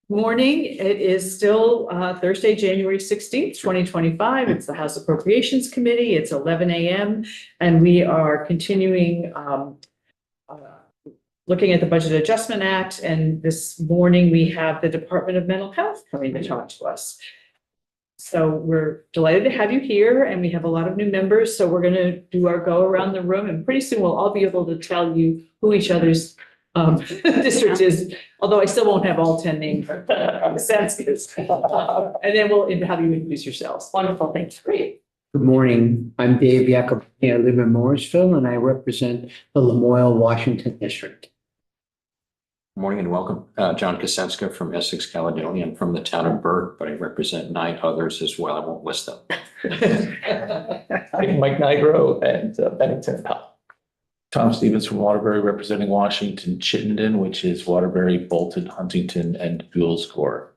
Morning. It is still Thursday, January 16th, 2025. It's the House Appropriations Committee. It's 11 a.m. and we are continuing looking at the Budget Adjustment Act. And this morning we have the Department of Mental Health coming to talk to us. So we're delighted to have you here, and we have a lot of new members. So we're going to do our go around the room, and pretty soon we'll all be able to tell you who each other's district is, although I still won't have all 10 names. Sense is. And then we'll have you introduce yourselves. Wonderful. Thanks. Great. Good morning. I'm Dave Jacob. I live in Morrisville and I represent the Lamoille, Washington district. Good morning and welcome. John Kosenska from Essex, Caledonia. I'm from the town of Burke, but I represent 9 others as well. I won't list them. I'm Mike Nigro and Bennington. Tom Stevens from Waterbury, representing Washington, Chittenden, which is Waterbury, Bolton, Huntington, and Buell's Gore.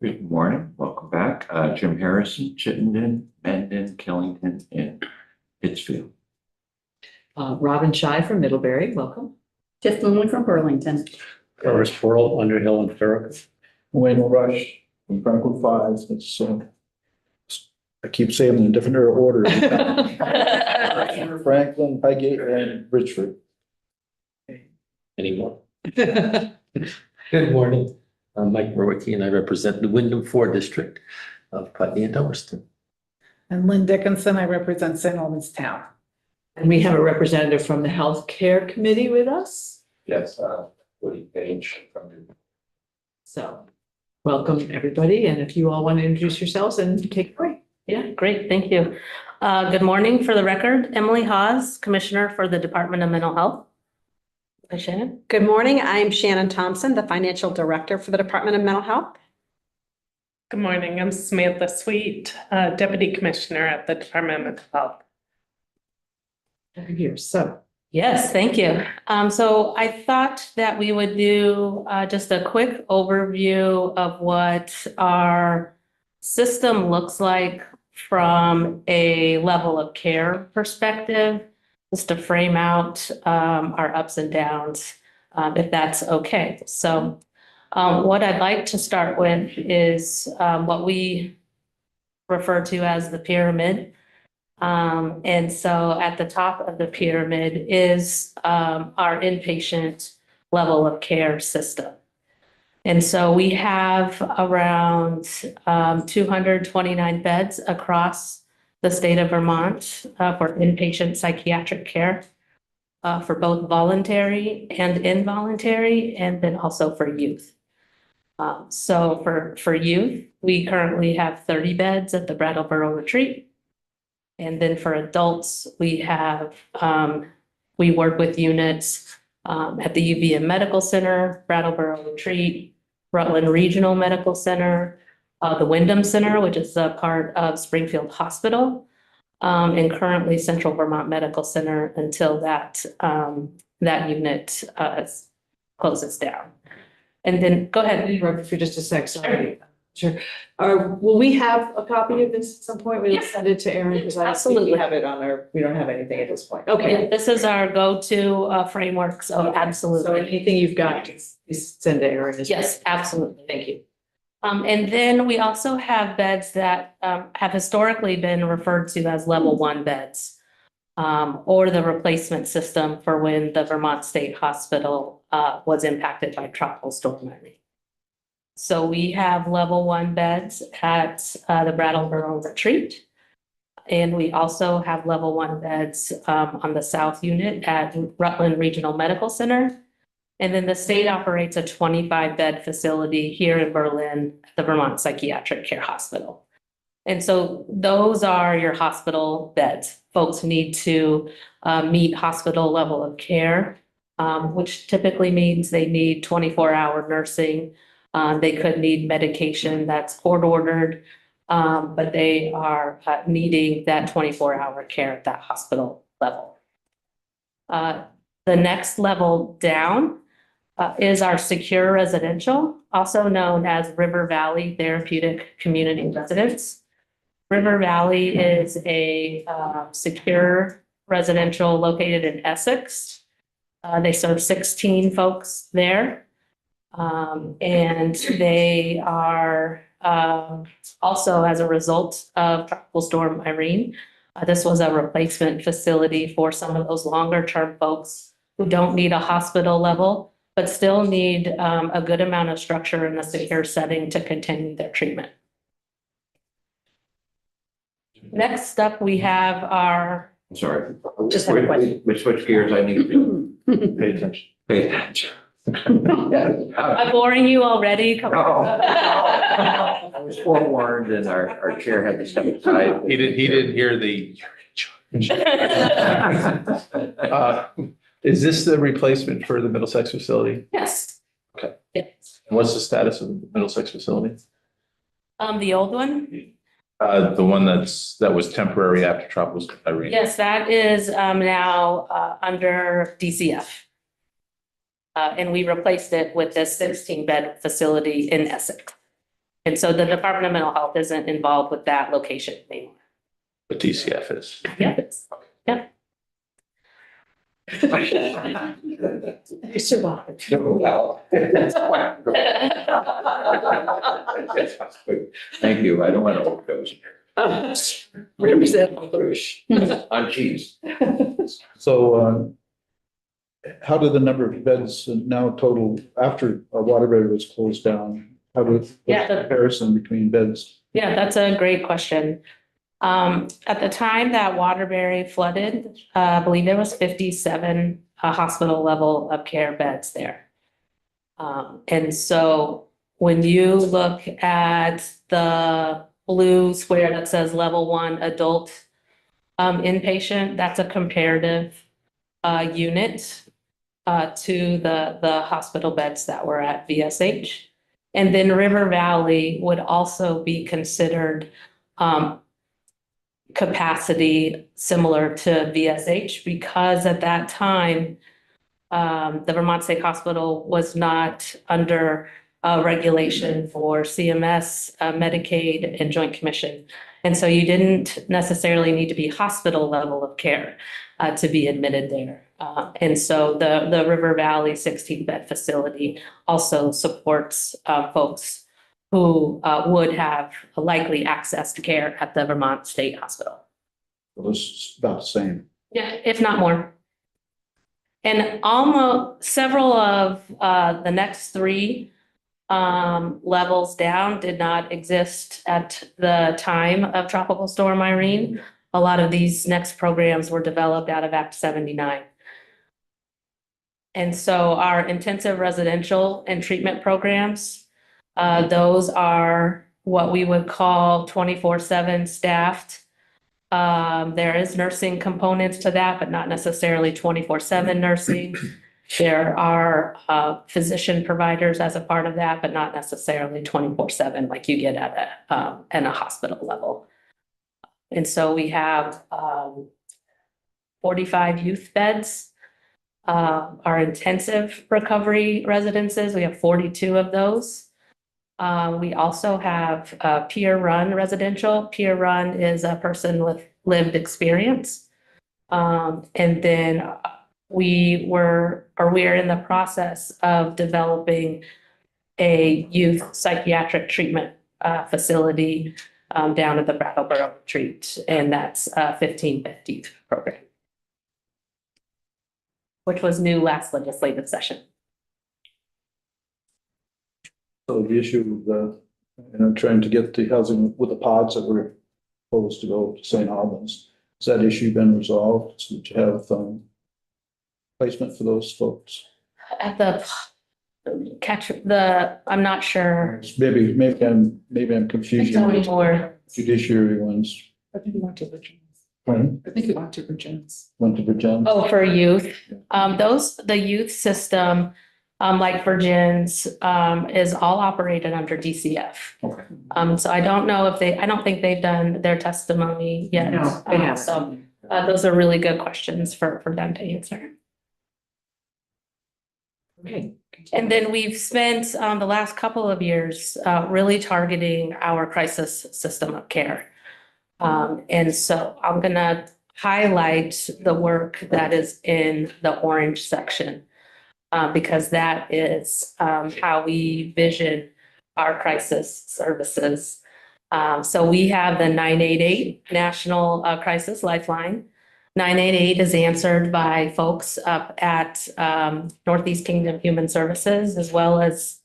Good morning. Welcome back. Jim Harrison, Chittenden, Mendon, Killington, and Pittsfield. Robin Shy from Middlebury. Welcome. Tiff Moonley from Burlington. Ferris Pearl, Underhill, and Farragut. Wayne Rush from Franklin Fives. It's I keep saying them in different order. Franklin, Highgate, and Richford. Anymore? Good morning. I'm Mike Murwicky and I represent the Wyndham 4 district of Putney and Dummerston. And Lynn Dickinson, I represent St. Albans Town. And we have a representative from the Healthcare Committee with us. Yes, Woody Page from So welcome, everybody. And if you all want to introduce yourselves and take it away. Yeah, great. Thank you. Good morning. For the record, Emily Hawes, Commissioner for the Department of Mental Health. Hi, Shannon. Good morning. I'm Shannon Thompson, the Financial Director for the Department of Mental Health. Good morning. I'm Samantha Sweet, Deputy Commissioner at the Department of Mental Health. Here, so. Yes, thank you. So I thought that we would do just a quick overview of what our system looks like from a level of care perspective, just to frame out our ups and downs, if that's okay. So what I'd like to start with is what we refer to as the pyramid. And so at the top of the pyramid is our inpatient level of care system. And so we have around 229 beds across the state of Vermont for inpatient psychiatric care for both voluntary and involuntary, and then also for youth. So for youth, we currently have 30 beds at the Brattleboro Retreat. And then for adults, we have, we work with units at the UVM Medical Center, Brattleboro Retreat, Rutland Regional Medical Center, the Wyndham Center, which is a part of Springfield Hospital, and currently Central Vermont Medical Center until that unit closes down. And then go ahead. Interrupt for just a sec. Sorry. Sure. Will we have a copy of this at some point? We'll send it to Erin because I absolutely have it on our. We don't have anything at this point. Okay. Yeah, this is our go-to framework. So absolutely. So anything you've got, is send to Erin. Yes, absolutely. Thank you. And then we also have beds that have historically been referred to as level 1 beds, or the replacement system for when the Vermont State Hospital was impacted by Tropical Storm Irene. So we have level 1 beds at the Brattleboro Retreat. And we also have level 1 beds on the South Unit at Rutland Regional Medical Center. And then the state operates a 25-bed facility here in Berlin, the Vermont Psychiatric Care Hospital. And so those are your hospital beds. Folks need to meet hospital level of care, which typically means they need 24-hour nursing. They could need medication that's court ordered, but they are needing that 24-hour care at that hospital level. The next level down is our secure residential, also known as River Valley Therapeutic Community Residence. River Valley is a secure residential located in Essex. They serve 16 folks there. And they are also as a result of Tropical Storm Irene. This was a replacement facility for some of those longer term folks who don't need a hospital level, but still need a good amount of structure in a secure setting to continue their treatment. Next up, we have our, Sorry. Just have a question. We switch gears, I need to Pay attention. pay attention. I'm boring you already. Come on. I was forewarned and our chair had to step aside. He didn't hear the. Is this the replacement for the Middlesex facility? Yes. Okay. Yes. What's the status of the Middlesex facility? The old one? The one that was temporary after Tropical Storm Irene. Yes, that is now under DCF. And we replaced it with this 16-bed facility in Essex. And so the Department of Mental Health isn't involved with that location anymore. But DCF is. Yeah. Yeah. You survived. Thank you. I don't want to overdose. Represent LaRouche. On cheese. So, how did the number of beds now total after Waterbury was closed down? How was the Yeah, comparison between beds? Yeah, that's a great question. At the time that Waterbury flooded, I believe there was 57 hospital level of care beds there. And so when you look at the blue square that says level 1 adult inpatient, that's a comparative unit to the hospital beds that were at VSH. And then River Valley would also be considered capacity similar to VSH, because at that time, the Vermont State Hospital was not under regulation for CMS, Medicaid, and Joint Commission. And so you didn't necessarily need to be hospital level of care to be admitted there. And so the River Valley 16-bed facility also supports folks who would have likely access to care at the Vermont State Hospital. It was about the same. Yeah, if not more. And almost several of the next three levels down did not exist at the time of Tropical Storm Irene. A lot of these next programs were developed out of Act 79. And so our intensive residential and treatment programs, those are what we would call 24/7 staffed. There is nursing components to that, but not necessarily 24/7 nursing. There are physician providers as a part of that, but not necessarily 24/7 like you get at a hospital level. And so we have 45 youth beds. Our intensive recovery residences, we have 42 of those. We also have peer run residential. Peer run is a person with lived experience. And then we are in the process of developing a youth psychiatric treatment facility down at the Brattleboro Retreat, and that's a 15-bed youth program, which was new last legislative session. So the issue of trying to get the housing with the pods that were supposed to go to St. Albans, has that issue been resolved? So that you have placement for those folks? At the I'm not sure. Maybe I'm confusing. Tell me more. Judiciary ones. I think you went to Virginia's. Pardon? I think you went to Virginia's. Went to Virginia. Oh, for youth, the youth system, like Virgin's, is all operated under DCF. Okay. So I don't know if I don't think they've done their testimony yet. No, they haven't. So those are really good questions for them to answer. Okay. And then we've spent the last couple of years really targeting our crisis system of care. And so I'm gonna highlight the work that is in the orange section. because that is how we vision our crisis services. So we have the 988 National Crisis Lifeline. 988 is answered by folks up at Northeast Kingdom Human Services, as well as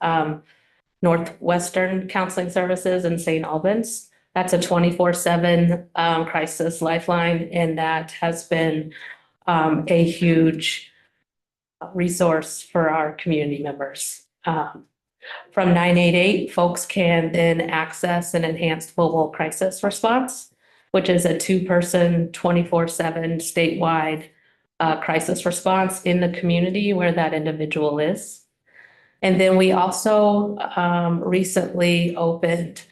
Northwestern Counseling Services in St. Albans. That's a 24/7 crisis lifeline, and that has been a huge resource for our community members. From 988, folks can then access an enhanced mobile crisis response, which is a two-person 24/7 statewide crisis response in the community where that individual is. And then we also recently opened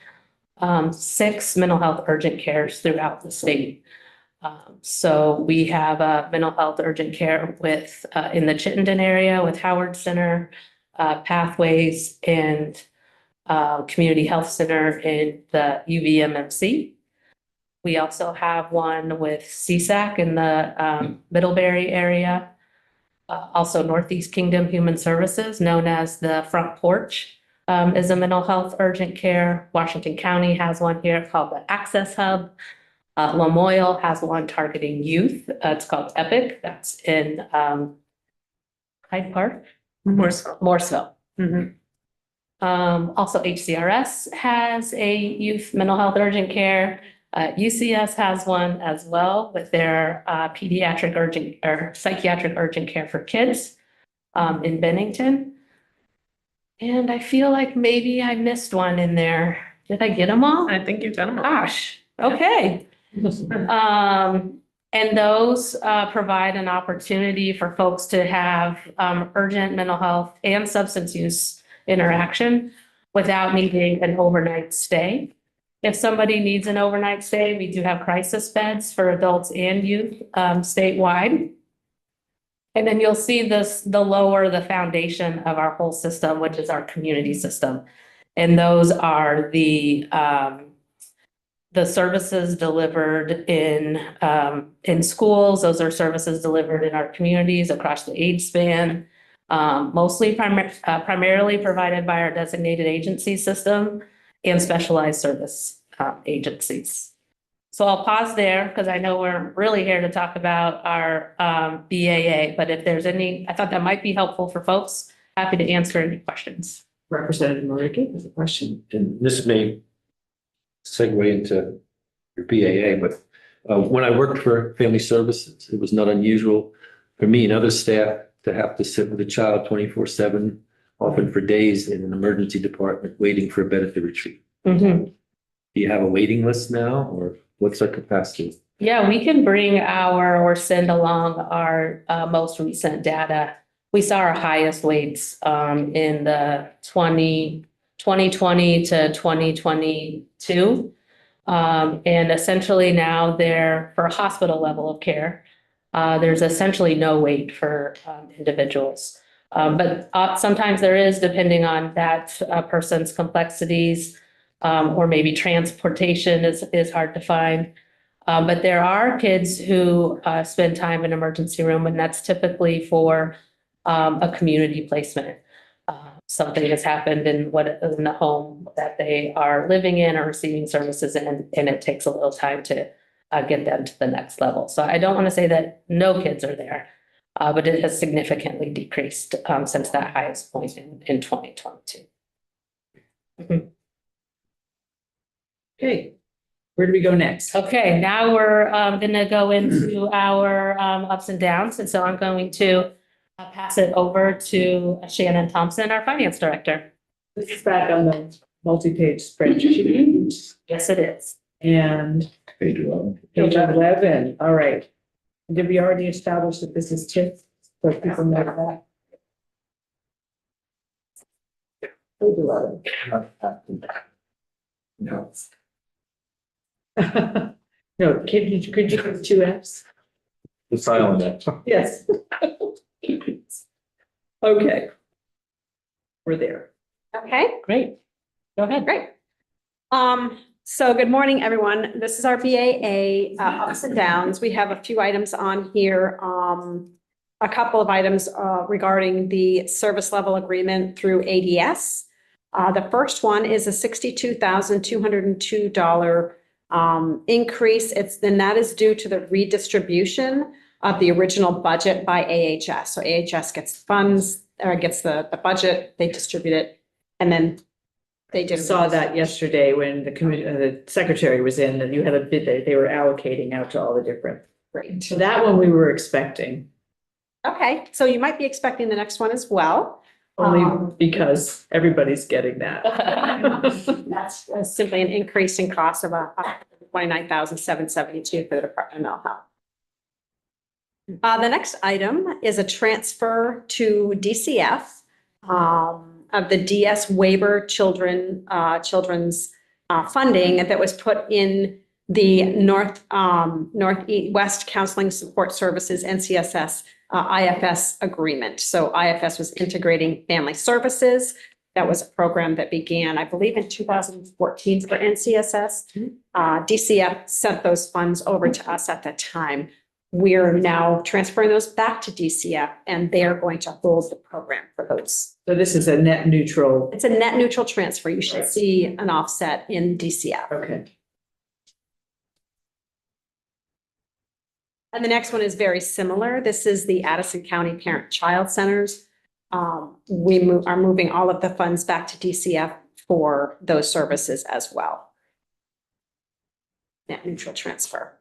6 mental health urgent cares throughout the state. So we have a mental health urgent care with in the Chittenden area with Howard Center, Pathways, and Community Health Center in the UVMMC. We also have one with CSAC in the Middlebury area. Also Northeast Kingdom Human Services, known as the Front Porch, is a mental health urgent care. Washington County has one here called the Access Hub. Lamoille has one targeting youth. It's called EPIC. That's in Hyde Park. Morrisville. Also HCRS has a youth mental health urgent care. UCS has one as well with their pediatric urgent or psychiatric urgent care for kids in Bennington. And I feel like maybe I missed one in there. Did I get them all? I think you've done them all. Gosh, okay. And those provide an opportunity for folks to have urgent mental health and substance use interaction without needing an overnight stay. If somebody needs an overnight stay, we do have crisis beds for adults and youth statewide. And then you'll see this, the lower the foundation of our whole system, which is our community system. And those are the services delivered in schools. Those are services delivered in our communities across the age span, mostly primarily provided by our designated agency system and specialized service agencies. So I'll pause there because I know we're really here to talk about our BAA, but if there's any, I thought that might be helpful for folks. Happy to answer any questions. Representative Mariki has a question. And this may segue into your BAA, but when I worked for Family Services, it was not unusual for me and other staff to have to sit with a child 24/7, often for days in an emergency department, waiting for a benefit retreat. Mm-hmm. Do you have a waiting list now, or what's our capacity? Yeah, we can bring or send along our most recent data. We saw our highest waits in the 2020 to 2022. And essentially now for a hospital level of care, there's essentially no wait for individuals. But sometimes there is, depending on that person's complexities, or maybe transportation is hard to find. But there are kids who spend time in emergency room, and that's typically for a community placement. Something has happened in the home that they are living in or receiving services in, and it takes a little time to get them to the next level. So I don't want to say that no kids are there, but it has significantly decreased since that highest point in 2022. Mm-hmm. Okay, where do we go next? Okay, now we're going to go into our ups and downs. And so I'm going to pass it over to Shannon Thompson, our finance director. This is back on the multi-page spreadsheet. Yes, it is. And Page 11. page 11, all right. Did we already establish that this is TIF? So people know that. Page 11. No. No, could you give 2 Fs? The silent. Yes. Okay. We're there. Okay, Great. Go ahead. great. So good morning, everyone. This is our BAA ups and downs. We have a few items on here. a couple of items regarding the service level agreement through ADS. The first one is a $62,202 increase. That is due to the redistribution of the original budget by AHS. So AHS gets funds, or gets the budget, they distribute it, and then they I just saw that yesterday when the secretary was in, and you had a bid that they were allocating out to all the different. Great. So that one we were expecting, Okay, so you might be expecting the next one as well. only because everybody's getting that. That's simply an increase in cost of $29,772 for the Department of Mental Health. The next item is a transfer to DCF of the DS waiver children's funding that was put in the Northwest Counseling Support Services, NCSS, IFS agreement. So IFS was integrating family services. That was a program that began, I believe, in 2014 for NCSS. DCF sent those funds over to us at that time. We're now transferring those back to DCF, and they're going to hold the program for those. So this is a net neutral. It's a net neutral transfer. You should see an offset in DCF. Okay. And the next one is very similar. This is the Addison County Parent-Child Centers. We are moving all of the funds back to DCF for those services as well. Net neutral transfer.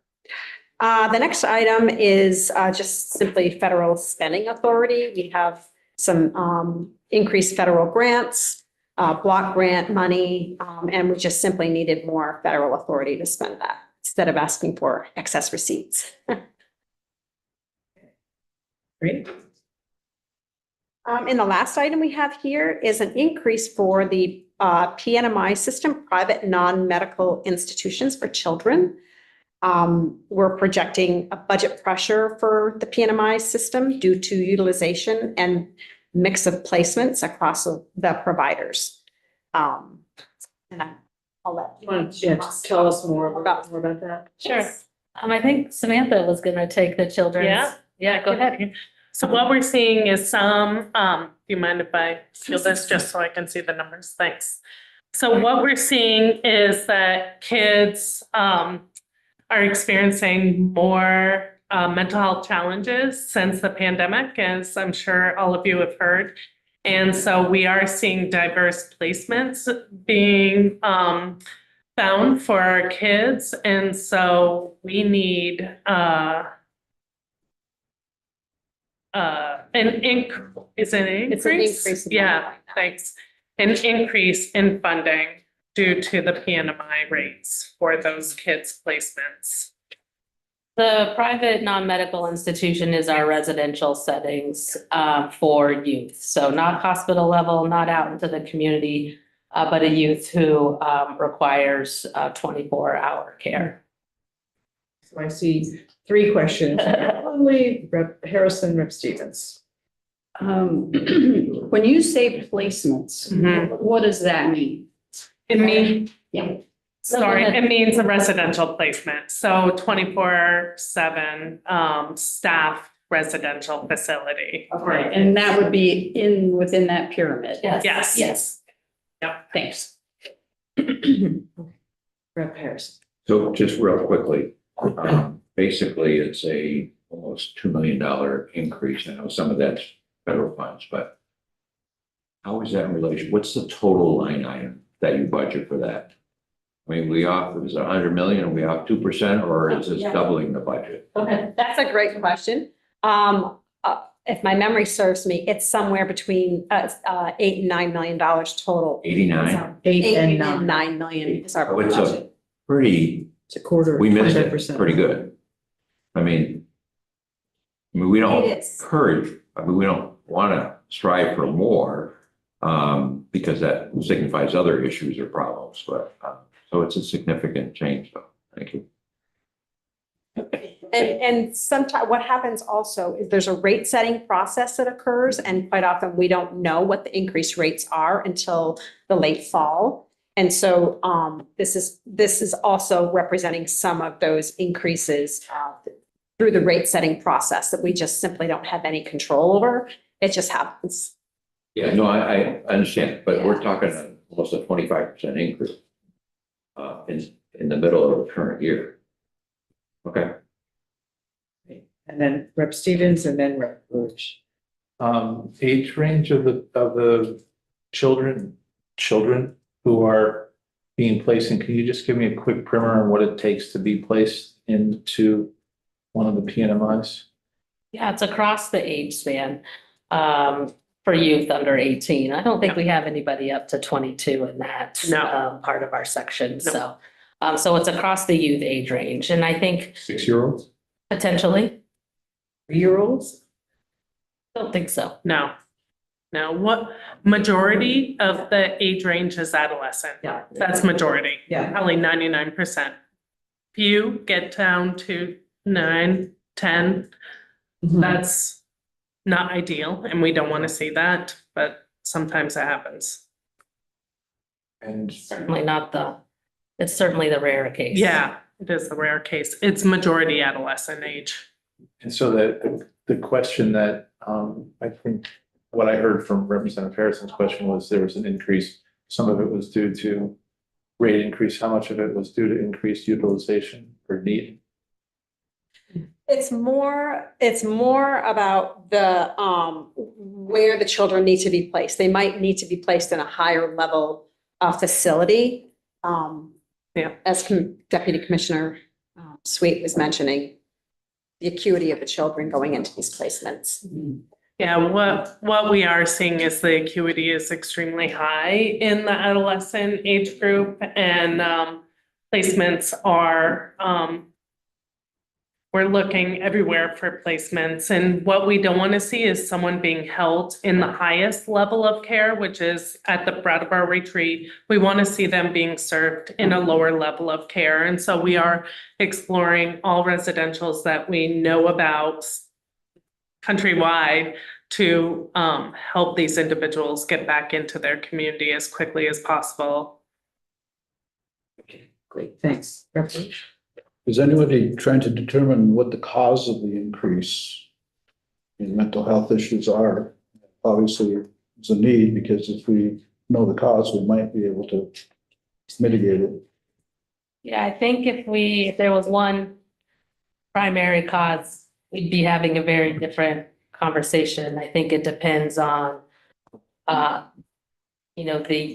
The next item is just simply federal spending authority. We have some increased federal grants, block grant money, and we just simply needed more federal authority to spend that instead of asking for excess receipts. Great. And the last item we have here is an increase for the PNMI system, private non-medical institutions for children. We're projecting a budget pressure for the PNMI system due to utilization and mix of placements across the providers. And I'll let You want to just tell us more about that? Sure. I think Samantha was gonna take the children's. Yeah. Yeah, go ahead. So what we're seeing is some, do you mind if I feel this just so I can see the numbers? Thanks. So what we're seeing is that kids are experiencing more mental health challenges since the pandemic, as I'm sure all of you have heard. And so we are seeing diverse placements being found for our kids. And so we need is it an increase? It's an increase in Yeah, funding. thanks. An increase in funding due to the PNMI rates for those kids' placements. The private non-medical institution is our residential settings for youth. So not hospital level, not out into the community, but a youth who requires 24-hour care. So I see 3 questions. Only Rep Harrison, Rep Stevens. When you say placements, what does that mean? It means, Yeah. sorry, it means a residential placement. So 24/7 staff residential facility. Okay, and that would be within that pyramid? Yes. Yes. Yep. Thanks. Rep Harrison. So just real quickly, basically it's a almost $2 million increase. I know some of that's federal funds, but how is that in relation? What's the total line item that you budget for that? I mean, we off, is it 100 million and we off 2%, or is this doubling the budget? Okay, that's a great question. If my memory serves me, it's somewhere between $8 and $9 million total. 89? 8 and 9. 9 million is our Oh, it's budget. pretty, It's a quarter. we missed it 25%. pretty good. I mean, we don't It is. encourage, we don't want to strive for more because that signifies other issues or problems, but so it's a significant change though. Thank you. And sometimes what happens also is there's a rate setting process that occurs, and quite often we don't know what the increased rates are until the late fall. And so this is also representing some of those increases through the rate setting process that we just simply don't have any control over. It just happens. Yeah, no, I understand, but we're talking almost a 25% increase in the middle of the current year. Okay. And then Rep. Stevens and then Rep. Bush. Age range of the children who are being placed in, can you just give me a quick primer on what it takes to be placed into one of the PNMIs? Yeah, it's across the age span, for youth under 18. I don't think we have anybody up to 22 in that. No. Part of our section, so. So it's across the youth age range, and I think 6-year-olds? potentially, 3-year-olds? don't think so. No. No, what majority of the age range is adolescent. Yeah. That's majority. Yeah. Probably 99%. Few get down to 9, 10. That's not ideal, and we don't want to see that, but sometimes it happens. And Certainly not it's certainly the rare case. Yeah, it is the rare case. It's majority adolescent age. so the question that I think what I heard from Representative Harrison's question was there was an increase. Some of it was due to rate increase. How much of it was due to increased utilization or need? It's more about the, where the children need to be placed. They might need to be placed in a higher level facility. As Deputy Commissioner Sweet was mentioning, the acuity of the children going into these placements. Yeah, what we are seeing is the acuity is extremely high in the adolescent age group, and placements are, we're looking everywhere for placements, and what we don't want to see is someone being held in the highest level of care, which is at the Brattleboro retreat. We want to see them being served in a lower level of care, and so we are exploring all residentials that we know about countrywide to help these individuals get back into their community as quickly as possible. Okay, great, thanks. Rep. Bush? Is anybody trying to determine what the cause of the increase in mental health issues are? Obviously, it's a need, because if we know the cause, we might be able to mitigate it. Yeah, I think if there was one primary cause, we'd be having a very different conversation. I think it depends on, the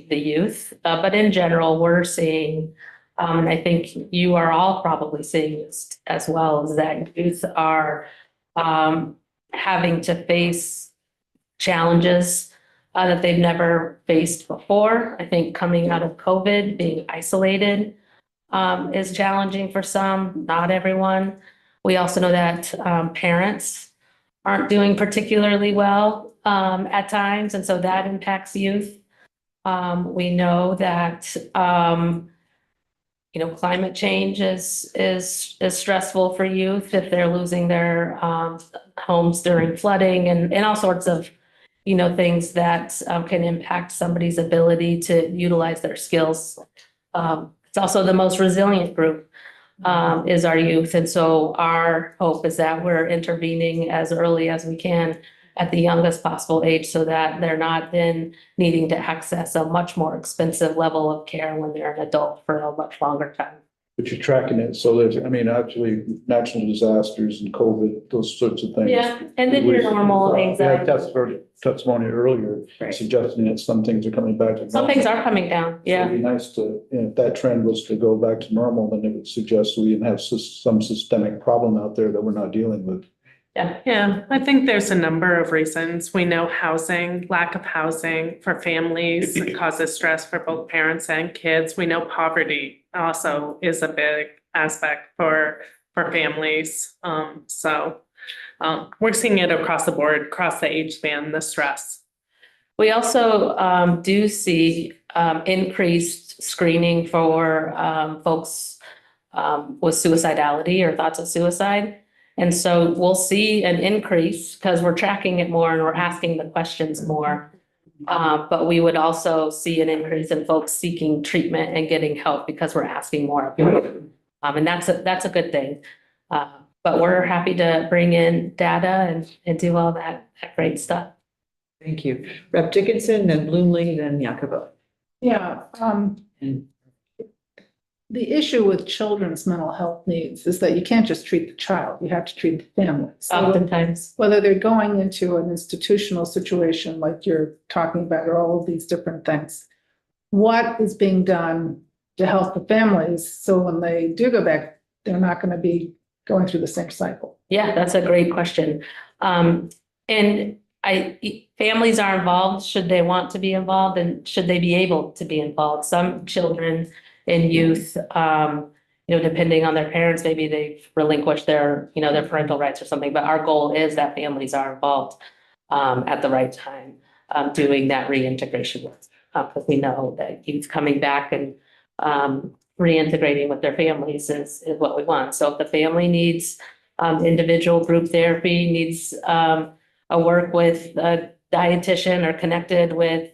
youth. But in general, we're seeing, and I think you are all probably seeing this as well, is that youth are having to face challenges that they've never faced before. I think coming out of COVID, being isolated is challenging for some, not everyone. We also know that parents aren't doing particularly well at times, and so that impacts youth. We know that climate change is stressful for youth if they're losing their homes during flooding and all sorts of things that can impact somebody's ability to utilize their skills. It's also the most resilient group. Is our youth. And so our hope is that we're intervening as early as we can at the youngest possible age, so that they're not then needing to access a much more expensive level of care when they're an adult for a much longer time. But you're tracking it, so there's, actually, natural disasters and COVID, those sorts of things. Yeah, and then your normal We had anxiety. testimony earlier Right. suggesting that some things are coming back to normal. Some things are coming down, So yeah. it'd be nice to, if that trend was to go back to normal, then it would suggest we have some systemic problem out there that we're not dealing with. Yeah, I think there's a number of reasons. We know housing, lack of housing for families causes stress for both parents and kids. We know poverty also is a big aspect for families. We're seeing it across the board, across the age span, the stress. We also do see increased screening for folks with suicidality or thoughts of suicide. And so we'll see an increase because we're tracking it more and we're asking the questions more. But we would also see an increase in folks seeking treatment and getting help because we're asking more of them. And that's a good thing. But we're happy to bring in data and do all that great stuff. Thank you. Rep. Dickinson, then Bloomley, then Yacobo. Yeah, And the issue with children's mental health needs is that you can't just treat the child, you have to treat the family. So Oftentimes, whether they're going into an institutional situation like you're talking about, or all of these different things, what is being done to help the families so when they do go back, they're not going to be going through the same cycle? yeah, that's a great question. And families are involved, should they want to be involved, and should they be able to be involved? Some children and youth, depending on their parents, maybe they've relinquished their parental rights or something, but our goal is that families are involved at the right time, doing that reintegration work. Because we know that youth coming back and reintegrating with their families is what we want. So if the family needs individual group therapy, needs a work with a dietitian or connected with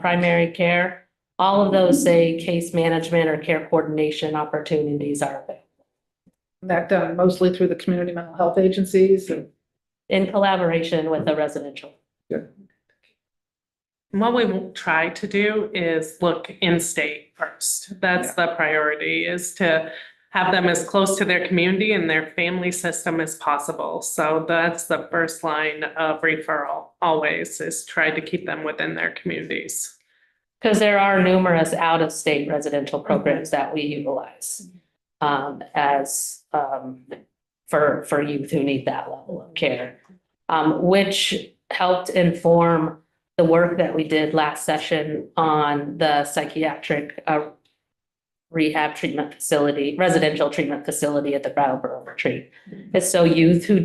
primary care, all of those, say, case management or care coordination opportunities are available. That done mostly through the community mental health agencies and In collaboration with the residential. What we will try to do is look in-state first. That's the priority, is to have them as close to their community and their family system as possible. So that's the first line of referral always, is try to keep them within their communities. Because there are numerous out-of-state residential programs that we utilize as for youth who need that level of care, which helped inform the work that we did last session on the psychiatric rehab treatment facility, residential treatment facility at the Brattleboro retreat. It's so youth who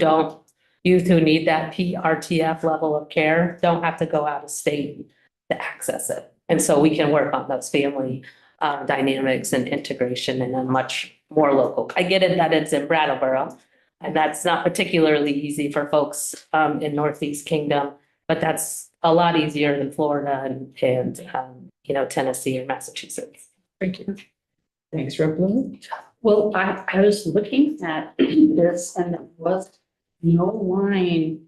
need that PRTF level of care don't have to go out of state to access it. And so we can work on those family dynamics and integration in a much more local. I get it that it's in Brattleboro, and that's not particularly easy for folks in Northeast Kingdom, but that's a lot easier than Florida and Tennessee or Massachusetts. thank you. Thanks, Rep. Bloomley. Well, I was looking at this and there was no line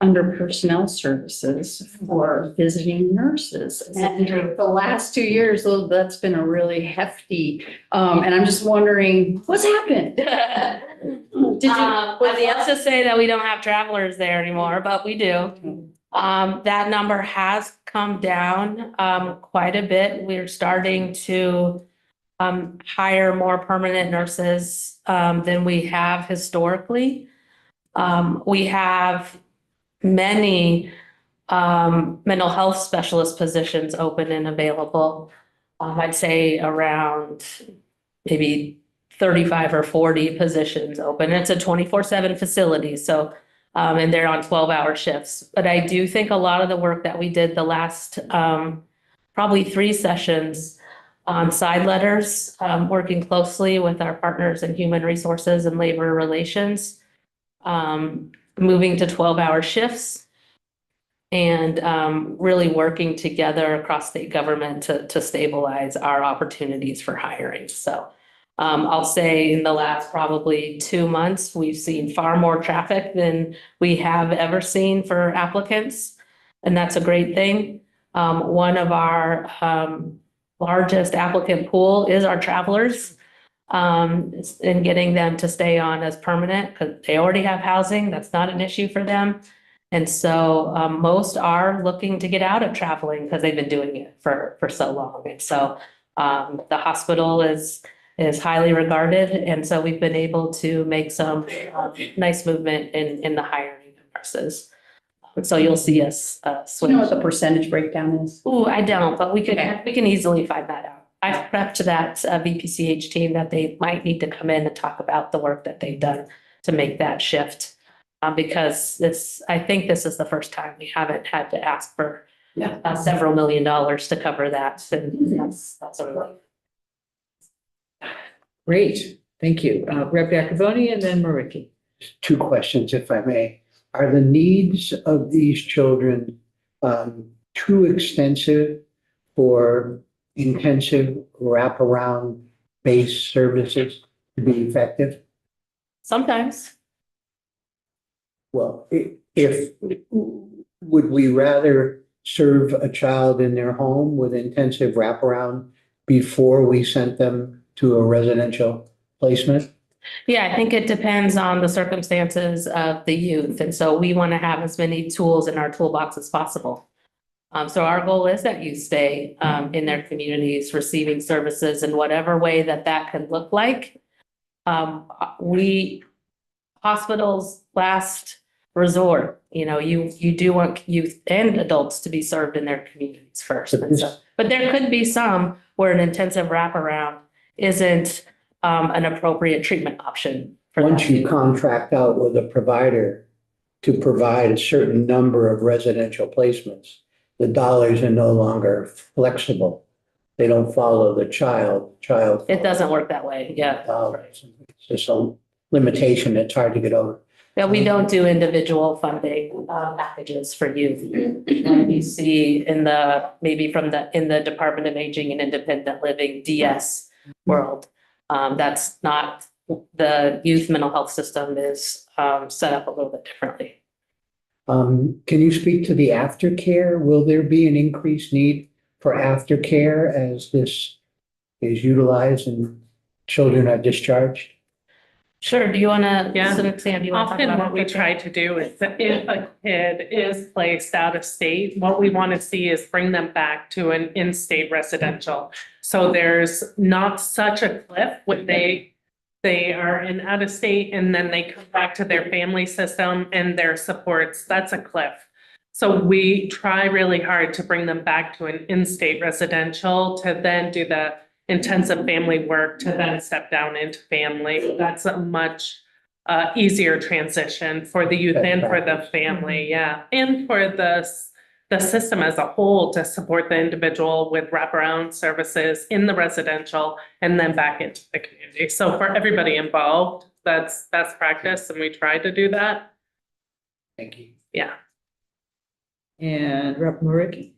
under personnel services for visiting nurses. And the last 2 years, that's been a really hefty, and I'm just wondering, what's happened? Did you? I'd love to say that we don't have travelers there anymore, but we do. That number has come down quite a bit. We're starting to hire more permanent nurses than we have historically. We have many mental health specialist positions open and available. I'd say around maybe 35 or 40 positions open. It's a 24/7 facility, so and they're on 12-hour shifts. But I do think a lot of the work that we did the last probably 3 sessions on side letters, working closely with our partners in human resources and labor relations, moving to 12-hour shifts, and really working together across state government to stabilize our opportunities for hiring. So I'll say in the last probably 2 months, we've seen far more traffic than we have ever seen for applicants, and that's a great thing. One of our largest applicant pool is our travelers, and getting them to stay on as permanent because they already have housing. That's not an issue for them. And so most are looking to get out of traveling because they've been doing it for so long. And so the hospital is highly regarded. And so we've been able to make some nice movement in the hiring of nurses. So you'll see us switch. Do you know what the percentage breakdown is? Ooh, I don't, but we Okay. can easily find that out. I've prepped that VPCH team that they might need to come in and talk about the work that they've done to make that shift. Because I think this is the first time we haven't had to ask for several $1 million to cover that. So that's a really. Great, thank you. Rep. Iacoboni and then Mariki. 2 questions, if I may. Are the needs of these children too extensive for intensive wraparound based services to be effective? Sometimes, Well, if, would we rather serve a child in their home with intensive wraparound before we sent them to a residential placement? Yeah, I think it depends on the circumstances of the youth. And so we want to have as many tools in our toolbox as possible. So our goal is that you stay in their communities, receiving services in whatever way that that can look like. Hospitals last resort, you do want youth and adults to be served in their communities first. But there could be some where an intensive wraparound isn't an appropriate treatment option. For Once that you youth. contract out with a provider to provide a certain number of residential placements, the dollars are no longer flexible. They don't follow the child. It doesn't work that way, yeah. Dollars. It's just a limitation that's hard to get over. Yeah, we don't do individual funding packages for youth. Like you see in the Department of Aging and Independent Living, DS world. That's not, the youth mental health system is set up a little bit differently. Can you speak to the aftercare? Will there be an increased need for aftercare as this is utilized and children are discharged? Sure, do you want to, Yeah. Sam, do you want to talk Often about what we aftercare? try to do is that if a kid is placed out of state, what we want to see is bring them back to an in-state residential. So there's not such a cliff when they are in out of state and then they come back to their family system and their supports, that's a cliff. So we try really hard to bring them back to an in-state residential to then do the intensive family work to then step down into family. That's a much easier transition for the youth and for the family, yeah. And for the system as a whole to support the individual with wraparound services in the residential and then back into the community. So for everybody involved, that's best practice and we try to do that. Thank you. Yeah. And Rep. Moriki.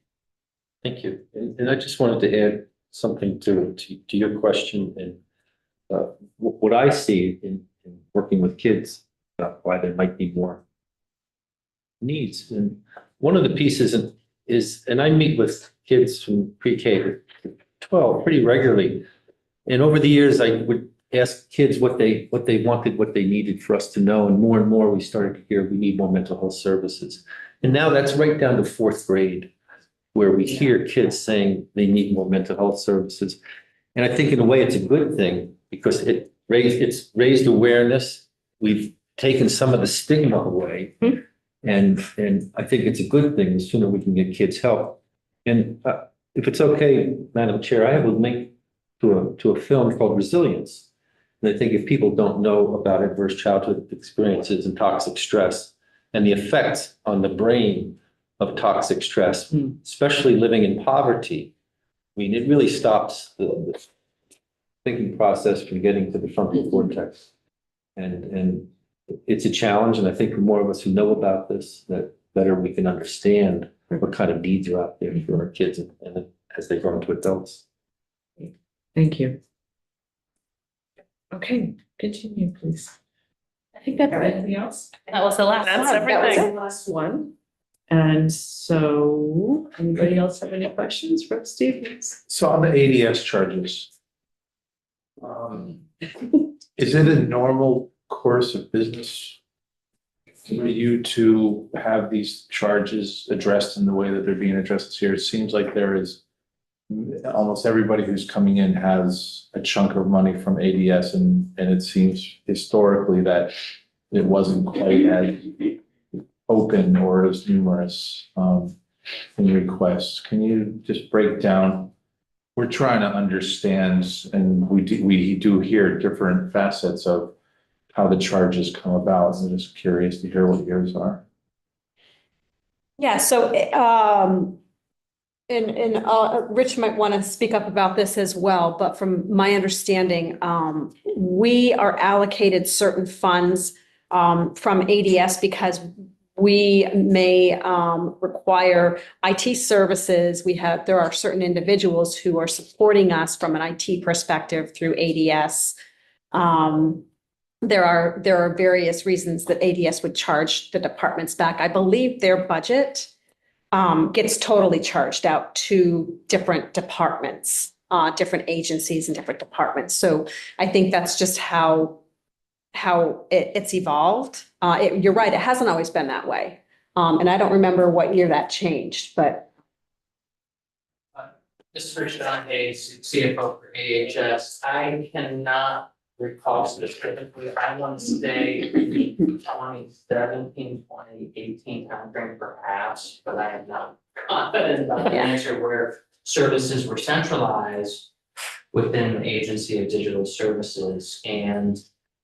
Thank you. And I just wanted to add something to your question and what I see in working with kids, why there might be more needs. And one of the pieces is, and I meet with kids from pre-K to 12 pretty regularly. And over the years, I would ask kids what they wanted, what they needed for us to know. And more we started to hear we need more mental health services. And now that's right down to fourth grade, where we hear kids saying they need more mental health services. And I think in a way it's a good thing because it's raised awareness. We've taken some of the stigma away. Mm-hmm. And I think it's a good thing. The sooner we can get kids help. And if it's okay, Madam Chair, I have a link to a film called Resilience. And I think if people don't know about adverse childhood experiences and toxic stress and the effects on the brain of toxic stress, especially living in poverty, I mean, it really stops the thinking process from getting to the frontal cortex. And it's a challenge. And I think for more of us who know about this, that better we can understand what kind of needs are out there for our kids and as they grow into adults. Thank you. Okay, continue, please. I think that's it. Anything else? That was the last That's one. That was everything. the last one. And so, anybody else have any questions for Steve? So on the ADS charges, is it a normal course of business for you to have these charges addressed in the way that they're being addressed here? It seems like there is almost everybody who's coming in has a chunk of money from ADS and it seems historically that it wasn't quite as open or as numerous in requests. Can you just break down? We're trying to understand, and we do hear different facets of how the charges come about. I'm just curious to hear what yours are. Yeah, so, Rich might want to speak up about this as well, but from my understanding, we are allocated certain funds from ADS because we may require IT services. There are certain individuals who are supporting us from an IT perspective through ADS. there are various reasons that ADS would charge the departments back. I believe their budget gets totally charged out to different departments, different agencies and different departments. So I think that's just how it's evolved. You're right, it hasn't always been that way. And I don't remember what year that changed, but This is for Sean Hayes, CFO for AHS. I cannot recall specifically. I want to say 2017, 2018 timeframe perhaps, but I am not confident about the answer where services were centralized within the Agency of Digital Services, and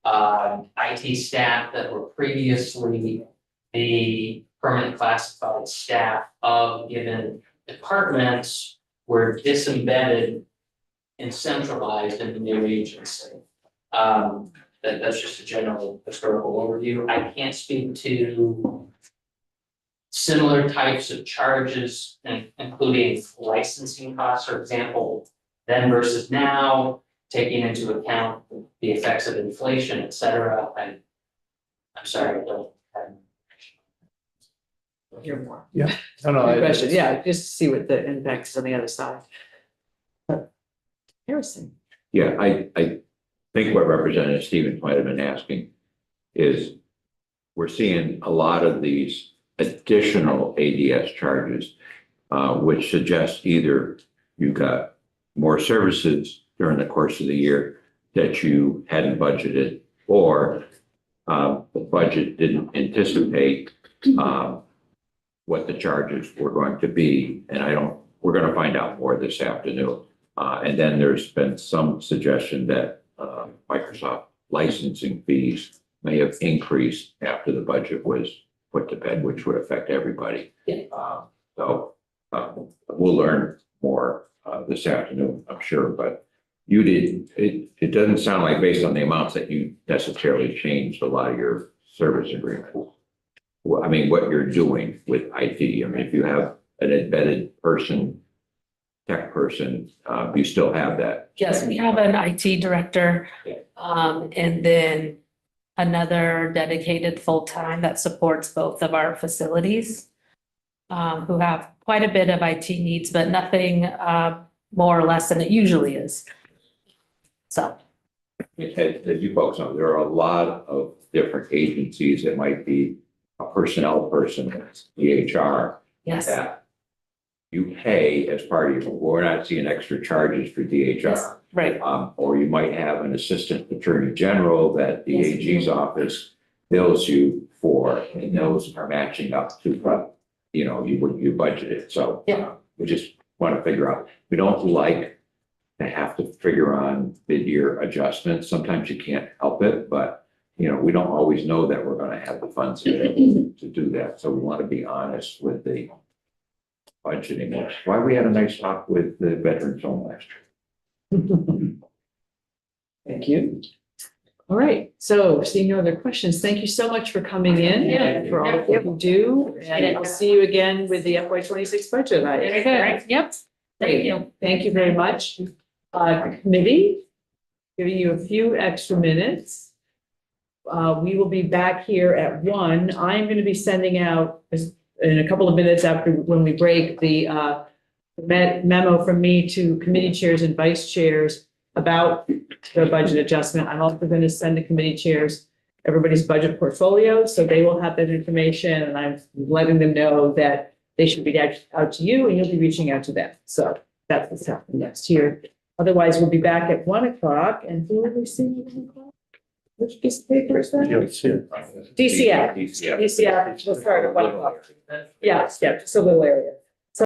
IT staff that were previously the permanent classified staff of given departments were disembedded and centralized in the new agency. That's just a general historical overview. I can't speak to similar types of charges, including licensing costs, for example, then versus now, taking into account the effects of inflation, et cetera. I'm sorry, I don't have. Hear more. No, no. Good question. Yeah, just to see what the impacts on the other side. Harrison. Yeah, I think what Representative Stevens might have been asking is we're seeing a lot of these additional ADS charges, which suggest either you got more services during the course of the year that you hadn't budgeted, or the budget didn't anticipate what the charges were going to be. And we're going to find out more this afternoon. And then there's been some suggestion that Microsoft licensing fees may have increased after the budget was put to bed, which would affect everybody. So we'll learn more this afternoon, I'm sure, but it doesn't sound like, based on the amounts, that you necessarily changed a lot of your service agreements. Well, I mean, what you're doing with IT. I mean, if you have an embedded person, tech person, you still have that. Yes, we have an IT director, and then another dedicated full-time that supports both of our facilities, who have quite a bit of IT needs, but nothing more or less than it usually is. So. As you folks know, there are a lot of different agencies. That might be a personnel person, DHR. Yes. That you pay as part of your, we're not seeing extra charges for DHR. Yes, right. Or you might have an assistant attorney general that the Yes. AG's office bills you for, and those are matching up to what, you budgeted. So we just want to figure out, we don't like to have to figure on mid-year adjustments. Sometimes you can't help it, but we don't always know that we're going to have the funds to do that. So we want to be honest with the budgeting. That's why we had a nice talk with the Veterans Home last year. Thank you. All right, so seeing no other questions, thank you so much for coming in and for all that you do. And we'll see you again with the FY26 budget. Very good. Yep. Thank you. Thank you very much. Committee, giving you a few extra minutes. We will be back here at 1. I'm going to be sending out in a couple of minutes after when we break the memo from me to committee chairs and vice chairs about the budget adjustment. I'm also going to send the committee chairs everybody's budget portfolio, so they will have that information, and I'm letting them know that they should be out to you and you'll be reaching out to them. So that's what's happening next year. Otherwise, we'll be back at 1 o'clock, and who will we see at 1 o'clock? Which piece of paper is that? DCF. DCF. We'll start at 1 o'clock. Yeah, just a little area.